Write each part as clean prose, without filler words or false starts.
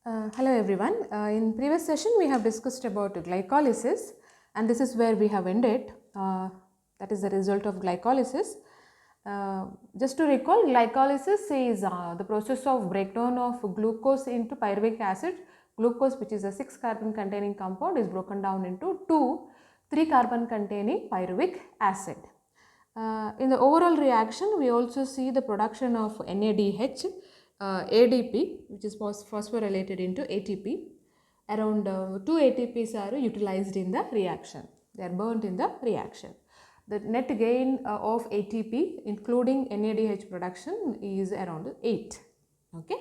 Hello everyone. In previous session we have discussed about glycolysis, and this is where we have ended. That is the result of glycolysis. Just to recall, glycolysis is the process of breakdown of glucose into pyruvic acid. Glucose, which is a 6 carbon containing compound, is broken down into 3 carbon containing pyruvic acid. In the overall reaction, we also see the production of NADH, ADP, which is phosphorylated into ATP. Around 2 ATPs are utilized in the reaction. They are burnt in the reaction. The net gain of ATP, including NADH production, is around 8. Okay.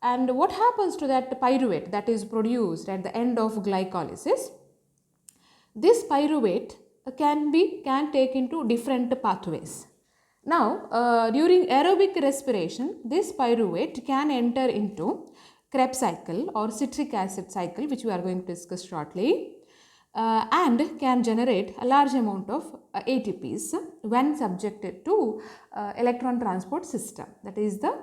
And what happens to that pyruvate that is produced at the end of glycolysis? This pyruvate can take into different pathways. Now, during aerobic respiration, this pyruvate can enter into Krebs cycle or citric acid cycle, which we are going to discuss shortly, and can generate a large amount of ATPs when subjected to electron transport system. That is the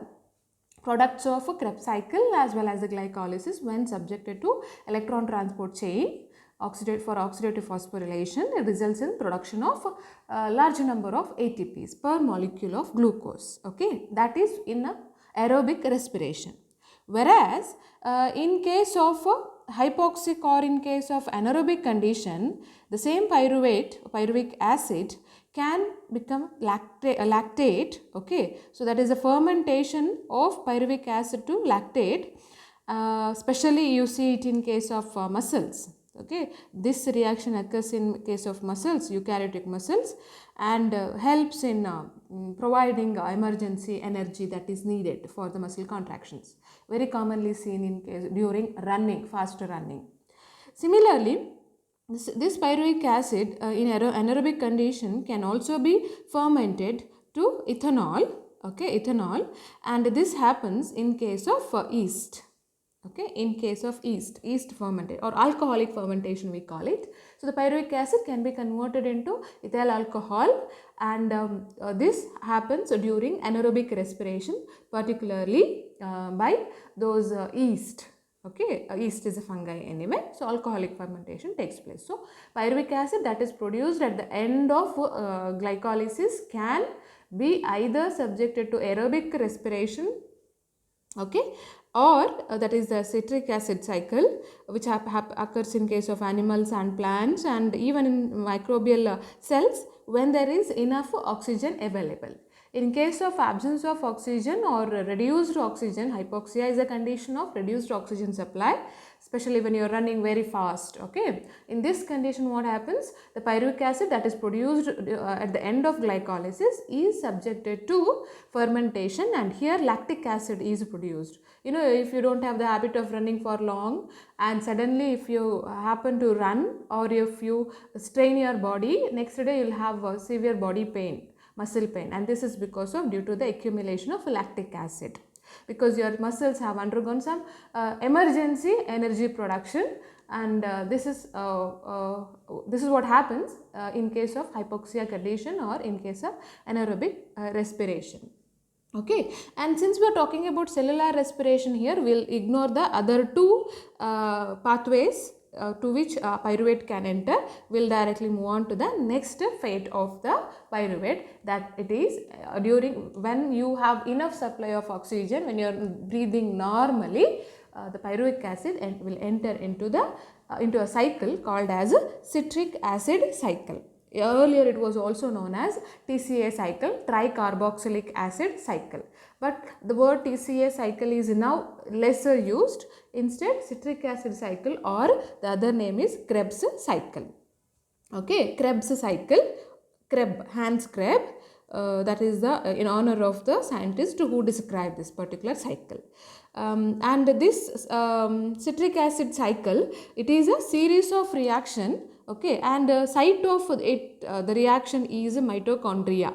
products of a Krebs cycle as well as the glycolysis when subjected to electron transport chain for oxidative phosphorylation. It results in production of a large number of ATPs per molecule of glucose. Okay, that is in aerobic respiration. Whereas in case of hypoxic or in case of anaerobic condition, the same pyruvic acid can become lactate. Okay, so that is a fermentation of pyruvic acid to lactate. Especially you see it in case of muscles. Okay, this reaction occurs in case of muscles, eukaryotic muscles, and helps in providing emergency energy that is needed for the muscle contractions. Very commonly seen in case during running, faster running. Similarly, this pyruvic acid in anaerobic condition can also be fermented to ethanol. Okay, ethanol, and this happens in case of yeast. Okay, in case of yeast fermented or alcoholic fermentation we call it. So the pyruvic acid can be converted into ethyl alcohol, and this happens during anaerobic respiration, particularly by those yeast. Okay, yeast is a fungi anyway, so alcoholic fermentation takes place. So pyruvic acid that is produced at the end of glycolysis can be either subjected to aerobic respiration, okay, or that is the citric acid cycle, which occurs in case of animals and plants, and even in microbial cells when there is enough oxygen available. In case of absence of oxygen or reduced oxygen, hypoxia is a condition of reduced oxygen supply, especially when you are running very fast. Okay, in this condition what happens? The pyruvic acid that is produced at the end of glycolysis is subjected to fermentation, and here lactic acid is produced. You know, if you don't have the habit of running for long and suddenly if you happen to run or if you strain your body, next day you will have severe body pain, muscle pain, and this is because of due to the accumulation of lactic acid, because your muscles have undergone some emergency energy production, and this is what happens in case of hypoxia condition or in case of anaerobic respiration. Okay, and since we are talking about cellular respiration here, we will ignore the other two pathways to which pyruvate can enter. We will directly move on to the next fate of the pyruvate, that it is during when you have enough supply of oxygen, when you are breathing normally, the pyruvic acid will enter into a cycle called as a citric acid cycle. Earlier it was also known as TCA cycle, tricarboxylic acid cycle, but the word TCA cycle is now lesser used. Instead, citric acid cycle, or the other name is Krebs cycle. Okay, Krebs cycle, Kreb, Hans Kreb, that is the in honor of the scientist who described this particular cycle. And this citric acid cycle, it is a series of reaction. Okay, and site of it, the reaction is mitochondria.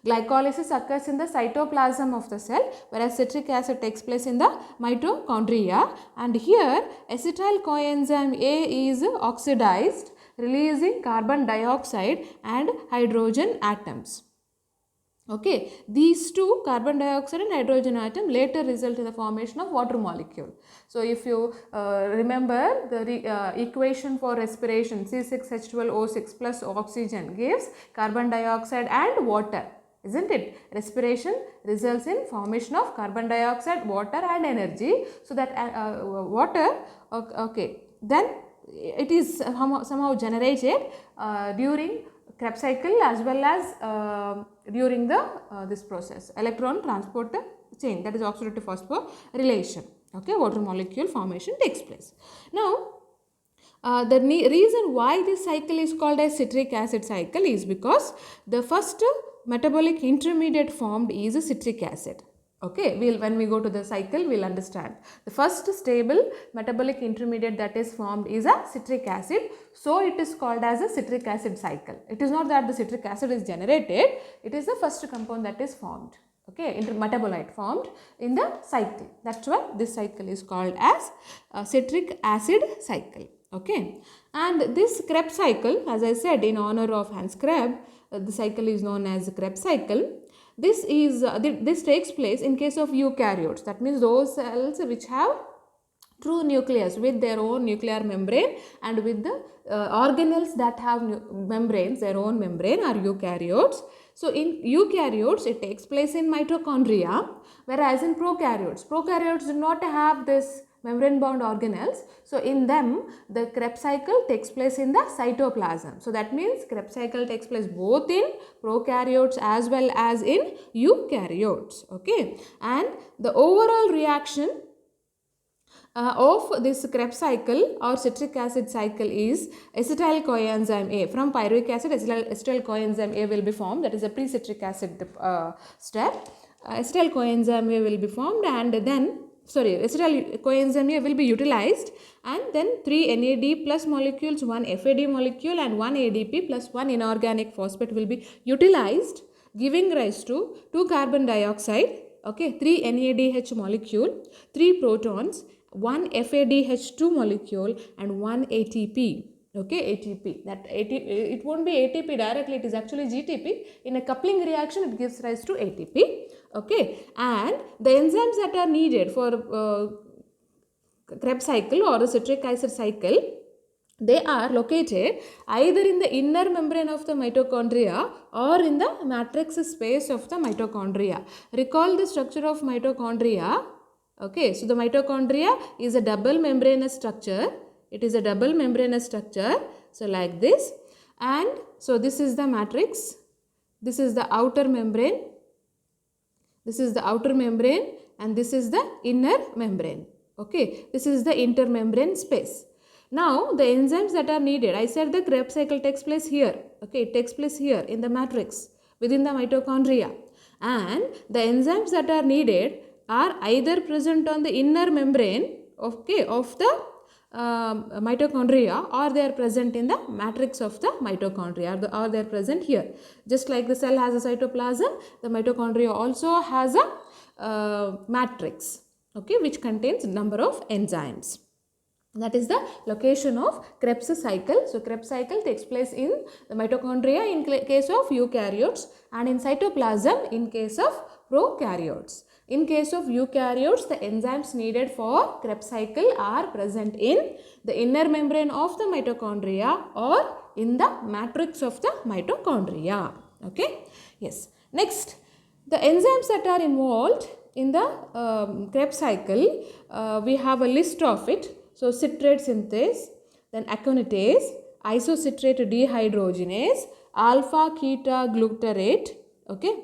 Glycolysis occurs in the cytoplasm of the cell, whereas citric acid takes place in the mitochondria, and here acetyl coenzyme A is oxidized, releasing carbon dioxide and hydrogen atoms. Okay, these two, carbon dioxide and hydrogen atom, later result in the formation of water molecule. So if you remember the equation for respiration, C6H12O6 plus oxygen gives carbon dioxide and water, isn't it? Respiration results in formation of carbon dioxide, water and energy. So that water, okay, then it is somehow generated during Krebs cycle as well as during the this process, electron transport chain, that is oxidative phosphorylation. Okay, water molecule formation takes place. Now the reason why this cycle is called as citric acid cycle is because the first metabolic intermediate formed is a citric acid. Okay, when we go to the cycle, we'll understand. The first stable metabolic intermediate that is formed is a citric acid. So it is called as a citric acid cycle. It is not that the citric acid is generated, it is the first compound that is formed. Okay, metabolite formed in the cycle. That's why this cycle is called as citric acid cycle. Okay, and this Krebs cycle, as I said, in honor of Hans Kreb, the cycle is known as the Krebs cycle. This takes place in case of eukaryotes, that means those cells which have true nucleus with their own nuclear membrane, and with the organelles that have membranes, their own membrane, are eukaryotes. So in eukaryotes it takes place in mitochondria, whereas in prokaryotes do not have this membrane bound organelles. So in them the Krebs cycle takes place in the cytoplasm. So that means Krebs cycle takes place both in prokaryotes as well as in eukaryotes. Okay, and the overall reaction of this Krebs cycle or citric acid cycle is acetyl coenzyme A. From pyruvic acid, acetyl coenzyme A will be formed, that is a pre-citric acid step. Acetyl coenzyme A will be formed, and then acetyl coenzyme A will be utilized, and then 3 NAD plus molecules, 1 FAD molecule and 1 ADP plus 1 inorganic phosphate will be utilized, giving rise to 2 carbon dioxide, okay, 3 NADH molecule, 3 protons, 1 FADH2 molecule and 1 ATP. Okay, ATP. That it won't be ATP directly, it is actually GTP. In a coupling reaction, it gives rise to ATP. Okay, and the enzymes that are needed for Krebs cycle or the citric acid cycle, they are located either in the inner membrane of the mitochondria or in the matrix space of the mitochondria. Recall the structure of mitochondria. Okay, so the mitochondria is a double membranous structure. It is a double membranous structure. So like this, and so this is the matrix. This is the outer membrane. This is the outer membrane, and this is the inner membrane. Okay, this is the intermembrane space. Now the enzymes that are needed, I said the Krebs cycle takes place here. Okay, it takes place here in the matrix within the mitochondria, and the enzymes that are needed are either present on the inner membrane, okay, of the mitochondria, or they are present in the matrix of the mitochondria, or they are present here. Just like the cell has a cytoplasm, the mitochondria also has a matrix, okay, which contains number of enzymes. That is the location of Krebs cycle. So Krebs cycle takes place in the mitochondria in case of eukaryotes, and in cytoplasm in case of prokaryotes. In case of eukaryotes, the enzymes needed for Krebs cycle are present in the inner membrane of the mitochondria or in the matrix of the mitochondria. Okay. Yes. Next, the enzymes that are involved in the Krebs cycle, we have a list of it. So citrate synthase, then aconitase, isocitrate dehydrogenase, alpha ketoglutarate, okay.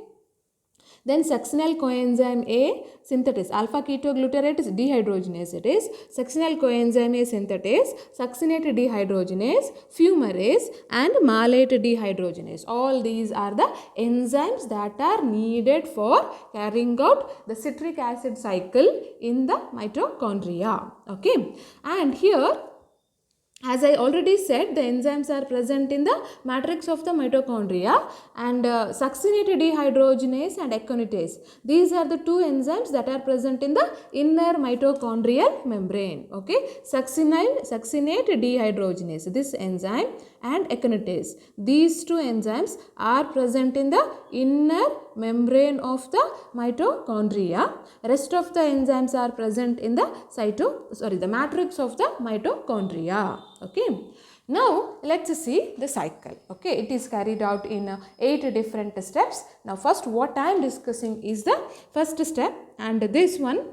Then succinyl coenzyme A synthetase, alpha ketoglutarate is dehydrogenase, it is succinyl coenzyme A synthetase, succinate dehydrogenase, fumarase and malate dehydrogenase. All these are the enzymes that are needed for carrying out the citric acid cycle in the mitochondria. Okay, and here, as I already said, the enzymes are present in the matrix of the mitochondria, and succinate dehydrogenase and aconitase. These are the two enzymes that are present in the inner mitochondrial membrane. Okay, succinate dehydrogenase, this enzyme, and aconitase. These two enzymes are present in the inner membrane of the mitochondria. Rest of the enzymes are present in the the matrix of the mitochondria. Okay. Now let's see the cycle. Okay, it is carried out in 8 different steps. Now first what I am discussing is the first step, and this one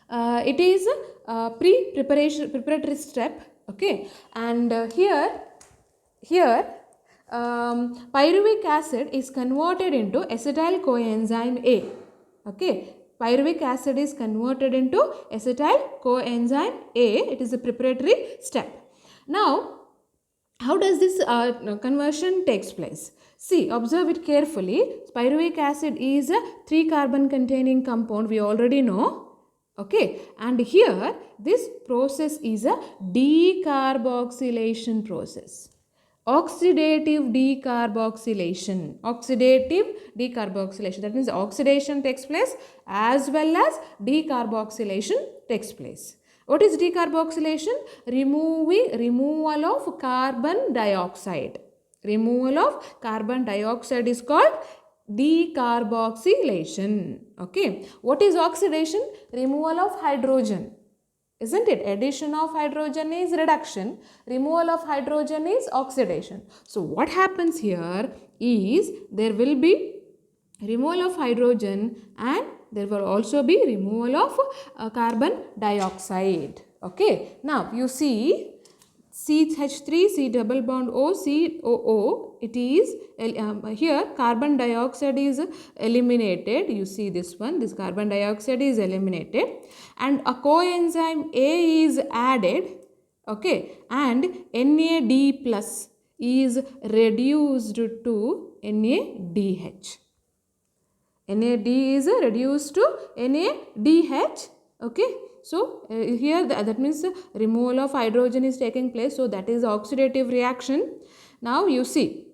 it is preparatory step. Okay, and here pyruvic acid is converted into acetyl coenzyme A. Okay, pyruvic acid is converted into acetyl coenzyme A. It is a preparatory step. Now, how does this conversion takes place? See, observe it carefully. Pyruvic acid is a 3 carbon containing compound, we already know. Okay, and here this process is a decarboxylation process. Oxidative decarboxylation. That means oxidation takes place as well as decarboxylation takes place. What is decarboxylation? Removal of carbon dioxide. Removal of carbon dioxide is called decarboxylation. Okay. What is oxidation? Removal of hydrogen. Isn't it? Addition of hydrogen is reduction. Removal of hydrogen is oxidation. So what happens here is there will be removal of hydrogen and there will also be removal of carbon dioxide. Okay. Now you see CH3, C double bond O, COO, it is here carbon dioxide is eliminated. You see this one, this carbon dioxide is eliminated and a coenzyme A is added. Okay, and NAD plus is reduced to NADH. NAD is reduced to NADH. Okay. So, here that means removal of hydrogen is taking place. So, that is oxidative reaction. Now, you see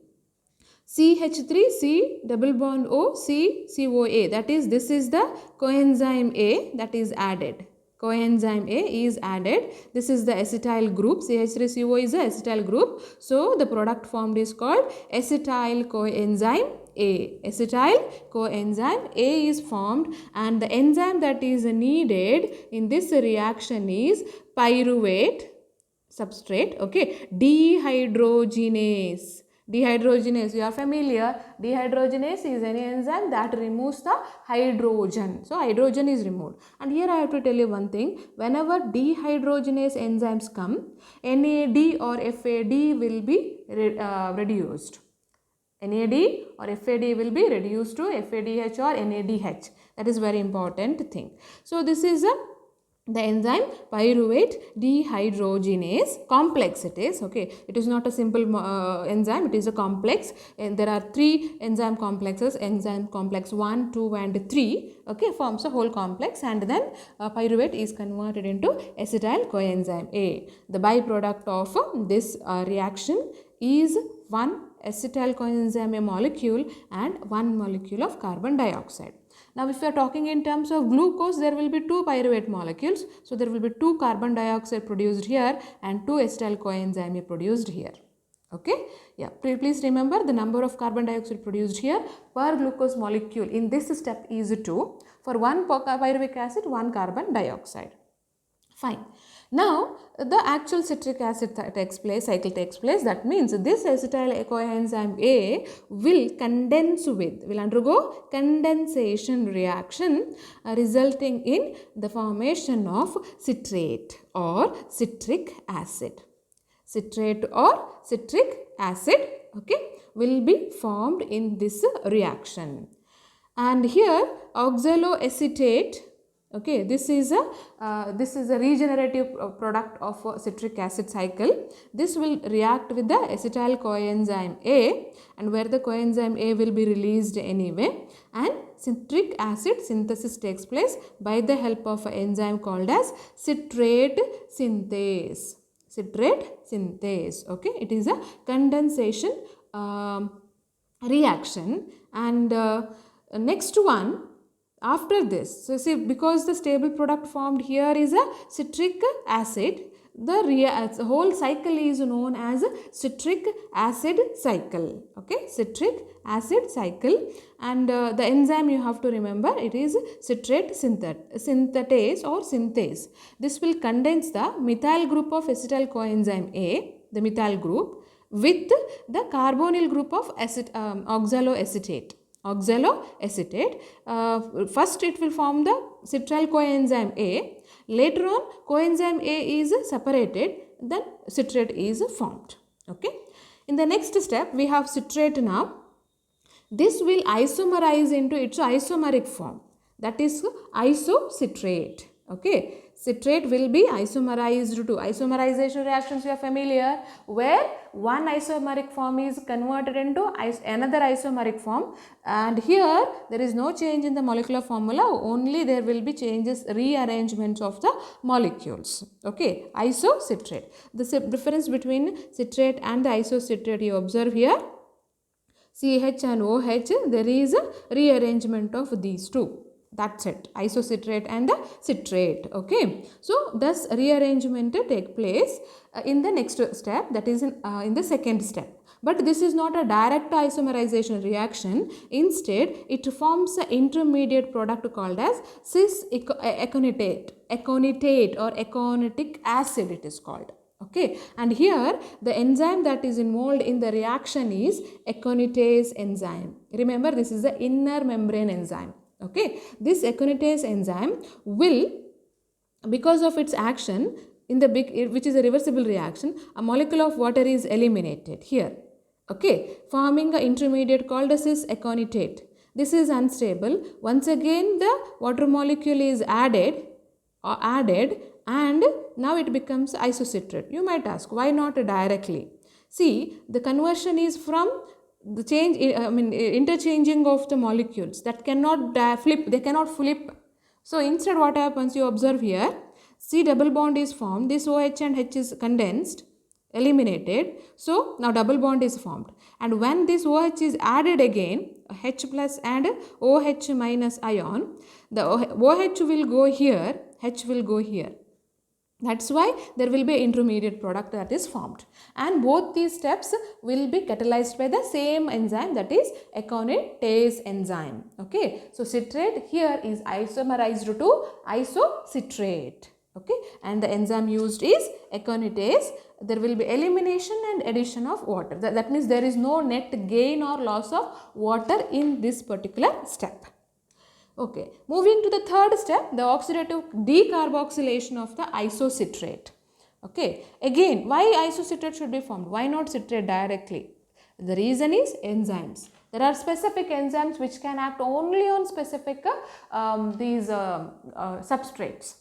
CH3, C double bond O, C, COA. That is, this is the coenzyme A that is added. Coenzyme A is added. This is the acetyl group. CH3CO is the acetyl group. So, the product formed is called acetyl coenzyme A. Acetyl coenzyme A is formed and the enzyme that is needed in this reaction is pyruvate substrate. Okay, dehydrogenase. Dehydrogenase, you are familiar. Dehydrogenase is any enzyme that removes the hydrogen. So, hydrogen is removed. And here I have to tell you one thing. Whenever dehydrogenase enzymes come, NAD or FAD will be reduced. NAD or FAD will be reduced to FADH or NADH. That is very important thing. So, this is the enzyme pyruvate dehydrogenase complex it is. Okay, it is not a simple enzyme, it is a complex and there are 3 enzyme complexes, enzyme complex 1, 2 and 3. Okay, forms a whole complex and then pyruvate is converted into acetyl coenzyme A. The byproduct of this reaction is 1 acetyl coenzyme A molecule and 1 molecule of carbon dioxide. Now, if we are talking in terms of glucose, there will be 2 pyruvate molecules. So, there will be 2 carbon dioxide produced here and 2 acetyl coenzyme A produced here. Okay. Yeah. Please remember the number of carbon dioxide produced here per glucose molecule in this step is 2. For 1 pyruvic acid, 1 carbon dioxide. Fine. Now, the actual citric acid cycle takes place. That means this acetyl coenzyme A will undergo condensation reaction resulting in the formation of citrate or citric acid. Citrate or citric acid, okay, will be formed in this reaction. And here oxaloacetate. Okay, this is a regenerative product of citric acid cycle. This will react with the acetyl coenzyme A and where the coenzyme A will be released anyway and citric acid synthesis takes place by the help of an enzyme called as citrate synthase. Citrate synthase. Okay, it is a condensation reaction and next one. After this, so see, because the stable product formed here is a citric acid, the whole cycle is known as citric acid cycle. Okay, citric acid cycle, and the enzyme you have to remember, it is citrate synthetase or synthase. This will condense the methyl group of acetyl coenzyme A, the methyl group, with the carbonyl group of oxaloacetate. First it will form the citral coenzyme A. Later on, coenzyme A is separated, then citrate is formed. Okay. In the next step, we have citrate now. This will isomerize into its isomeric form, that is isocitrate. Okay. Citrate will be isomerized to isomerization reactions. You are familiar, where one isomeric form is converted into another isomeric form, and here there is no change in the molecular formula, only there will be changes, rearrangements of the molecules. Okay, isocitrate. The difference between citrate and the isocitrate you observe here. CH and OH, there is a rearrangement of these two. That's it, isocitrate and citrate. Okay, so thus rearrangement take place in the next step, that is in the second step. But this is not a direct isomerization reaction. Instead, it forms an intermediate product called as cis-aconitate or aconitic acid it is called. Okay, and here the enzyme that is involved in the reaction is aconitase enzyme. Remember, this is the inner membrane enzyme. Okay, this aconitase enzyme will, because of its action in the which is a reversible reaction, a molecule of water is eliminated here. Okay, forming an intermediate called a cis-aconitate. This is unstable. Once again, the water molecule is added, and now it becomes isocitrate. You might ask, why not directly? See, the conversion is from the interchanging of the molecules that cannot flip, they cannot flip. So instead what happens, you observe here, C double bond is formed, this OH and H is condensed, eliminated, so now double bond is formed, and when this OH is added again, H plus and OH minus ion, the OH will go here, H will go here. That's why there will be an intermediate product that is formed, and both these steps will be catalyzed by the same enzyme, that is aconitase enzyme. Okay, so citrate here is isomerized to isocitrate. Okay, and the enzyme used is aconitase. There will be elimination and addition of water. That means there is no net gain or loss of water in this particular step. Okay, moving to the third step, the oxidative decarboxylation of the isocitrate. Okay, again, why isocitrate should be formed? Why not citrate directly? The reason is enzymes. There are specific enzymes which can act only on specific substrates.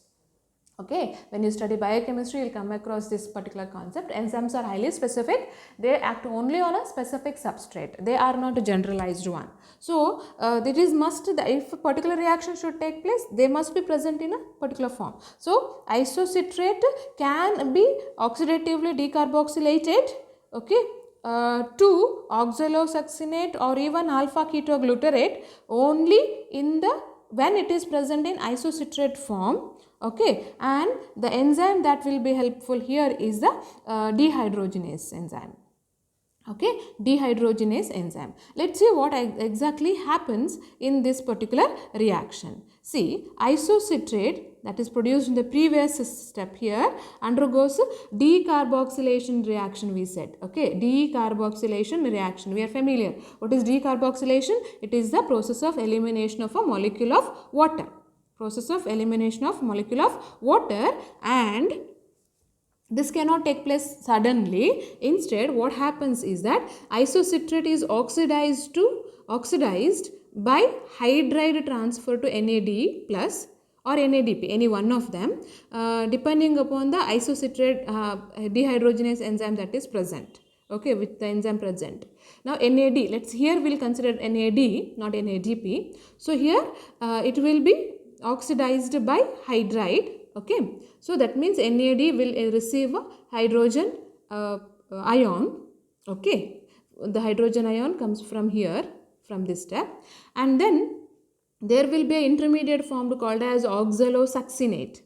Okay, when you study biochemistry, you will come across this particular concept. Enzymes are highly specific. They act only on a specific substrate. They are not a generalized one. So, it is must that if a particular reaction should take place, they must be present in a particular form. So, isocitrate can be oxidatively decarboxylated, okay, to oxalosuccinate or even alpha ketoglutarate only in the when it is present in isocitrate form. Okay, and the enzyme that will be helpful here is the dehydrogenase enzyme. Okay, dehydrogenase enzyme. Let's see what exactly happens in this particular reaction. See, isocitrate that is produced in the previous step here undergoes decarboxylation reaction, we said. Okay, decarboxylation reaction, we are familiar. What is decarboxylation? It is the process of elimination of a molecule of water. Process of elimination of molecule of water, and this cannot take place suddenly. Instead, what happens is that isocitrate is oxidized by hydride transfer to NAD plus or NADP, any one of them, depending upon the isocitrate dehydrogenase enzyme that is present. Okay, with the enzyme present. Now NAD, here we'll consider NAD, not NADP. So here it will be oxidized by hydride. Okay, so that means NAD will receive a hydrogen ion. Okay, the hydrogen ion comes from here, from this step, and then there will be an intermediate formed called as oxalosuccinate.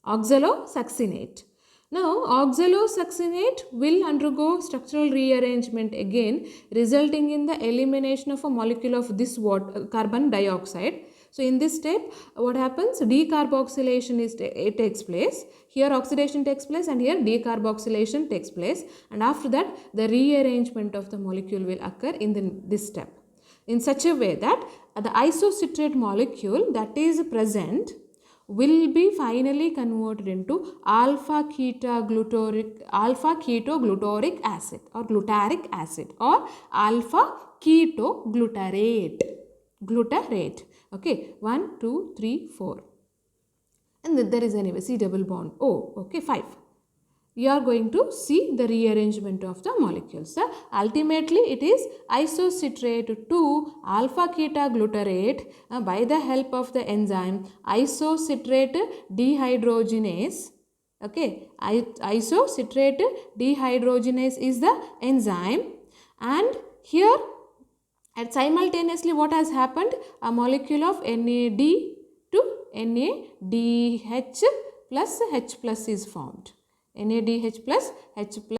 Oxalosuccinate. Now, oxalosuccinate will undergo structural rearrangement again, resulting in the elimination of a molecule of this carbon dioxide. So, in this step, what happens? Decarboxylation it takes place. Here, oxidation takes place, and here decarboxylation takes place. And after that, the rearrangement of the molecule will occur in this step, in such a way that the isocitrate molecule that is present will be finally converted into alpha ketoglutoric acid or glutaric acid or alpha ketoglutarate. Okay, 1 2 3 4, and then there is anyway C double bond O. Okay, 5. You are going to see the rearrangement of the molecules. Ultimately, it is isocitrate to alpha ketoglutarate by the help of the enzyme isocitrate dehydrogenase. Okay, isocitrate dehydrogenase is the enzyme, and here and simultaneously what has happened? A molecule of NAD to NADH plus H plus is formed. NADH plus H plus